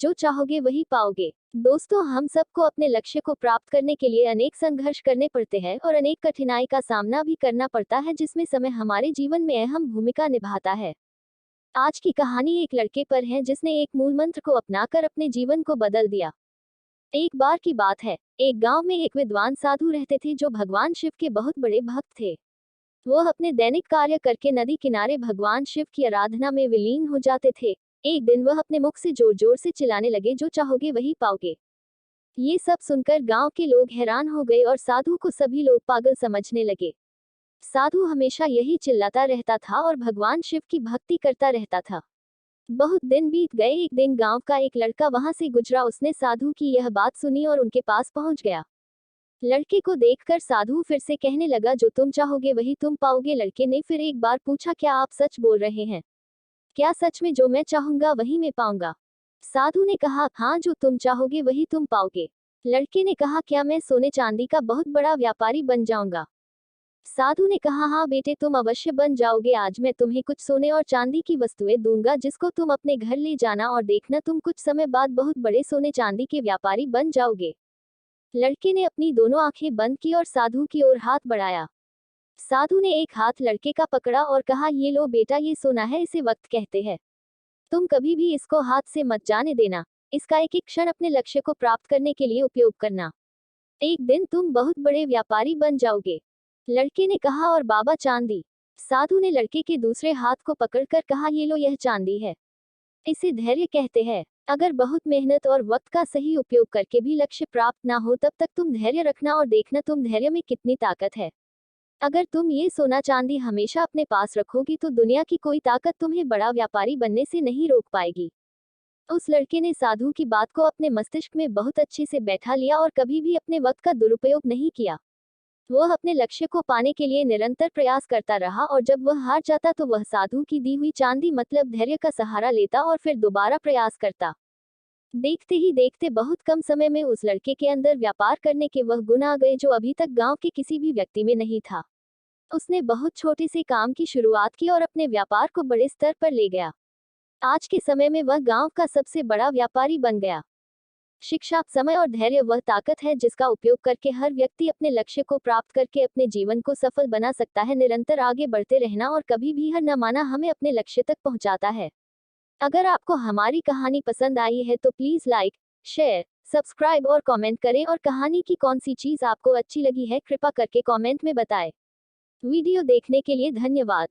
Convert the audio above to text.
जो चाहोगे वही पाओगे। दोस्तों, हम सबको अपने लक्ष्य को प्राप्त करने के लिए अनेक संघर्ष करने पड़ते हैं और अनेक कठिनाई का सामना भी करना पड़ता है, जिसमें समय हमारे जीवन में अहम भूमिका निभाता है। आज की कहानी एक लड़के पर है जिसने एक मूल मंत्र को अपनाकर अपने जीवन को बदल दिया। एक बार की बात है, एक गांव में एक विद्वान साधु रहते थे जो भगवान शिव के बहुत बड़े भक्त थे। वह अपने दैनिक कार्य करके नदी किनारे भगवान शिव की आराधना में विलीन हो जाते थे। एक दिन वह अपने मुख से जोर जोर से चिल्लाने लगे, जो चाहोगे वही पाओगे। ये सब सुनकर गांव के लोग हैरान हो गए और साधु को सभी लोग पागल समझने लगे। साधु हमेशा यही चिल्लाता रहता था और भगवान शिव की भक्ति करता रहता था। बहुत दिन बीत गए। एक दिन गांव का एक लड़का वहां से गुजरा। उसने साधु की यह बात सुनी और उनके पास पहुंच गया। लड़के को देखकर साधु फिर से कहने लगा, जो तुम चाहोगे वही तुम पाओगे। लड़के ने फिर एक बार पूछा, क्या आप सच बोल रहे हैं? क्या सच में जो मैं चाहूंगा वही मैं पाऊंगा? साधु ने कहा, हाँ, जो तुम चाहोगे वही तुम पाओगे। लड़के ने कहा, क्या मैं सोने चांदी का बहुत बड़ा व्यापारी बन जाऊंगा? साधु ने कहा, हाँ बेटे, तुम अवश्य बन जाओगे। आज मैं तुम्हें कुछ सोने और चांदी की वस्तुएं दूंगा, जिसको तुम अपने घर ले जाना और देखना, तुम कुछ समय बाद बहुत बड़े सोने चांदी के व्यापारी बन जाओगे। लड़के ने अपनी दोनों आंखें बंद की और साधु की ओर हाथ बढ़ाया। साधु ने एक हाथ लड़के का पकड़ा और कहा, ये लो बेटा, ये सोना है, इसे वक्त कहते हैं। तुम कभी भी इसको हाथ से मत जाने देना। इसका एक एक क्षण अपने लक्ष्य को प्राप्त करने के लिए उपयोग करना। एक दिन तुम बहुत बड़े व्यापारी बन जाओगे। लड़के ने कहा, और बाबा चांदी? साधु ने लड़के के दूसरे हाथ को पकड़कर कहा, ये लो, यह चांदी है। इसे धैर्य कहते हैं। अगर बहुत मेहनत और वक्त का सही उपयोग करके भी लक्ष्य प्राप्त ना हो, तब तक तुम धैर्य रखना और देखना तुम धैर्य में कितनी ताकत है। अगर तुम ये सोना चांदी हमेशा अपने पास रखोगी तो दुनिया की कोई ताकत तुम्हें बड़ा व्यापारी बनने से नहीं रोक पाएगी। उस लड़के ने साधु की बात को अपने मस्तिष्क में बहुत अच्छे से बैठा लिया और कभी भी अपने वक्त का दुरुपयोग नहीं किया। वह अपने लक्ष्य को पाने के लिए निरंतर प्रयास करता रहा और जब वह हार जाता तो वह साधु की दी हुई चांदी मतलब धैर्य का सहारा लेता और फिर दोबारा प्रयास करता। देखते ही देखते बहुत कम समय में उस लड़के के अंदर व्यापार करने के वह गुण आ गए जो अभी तक गांव के किसी भी व्यक्ति में नहीं था। उसने बहुत छोटे से काम की शुरुआत की और अपने व्यापार को बड़े स्तर पर ले गया। आज के समय में वह गांव का सबसे बड़ा व्यापारी बन गया। शिक्षा, समय और धैर्य वह ताकत है जिसका उपयोग करके हर व्यक्ति अपने लक्ष्य को प्राप्त करके अपने जीवन को सफल बना सकता है। निरंतर आगे बढ़ते रहना और कभी भी हार न मानना हमें अपने लक्ष्य तक पहुंचाता है। अगर आपको हमारी कहानी पसंद आई है तो प्लीज लाइक, शेयर, सब्सक्राइब और कमेंट करें। और कहानी की कौन सी चीज आपको अच्छी लगी है, कृपा करके कमेंट में बताएं। वीडियो देखने के लिए धन्यवाद।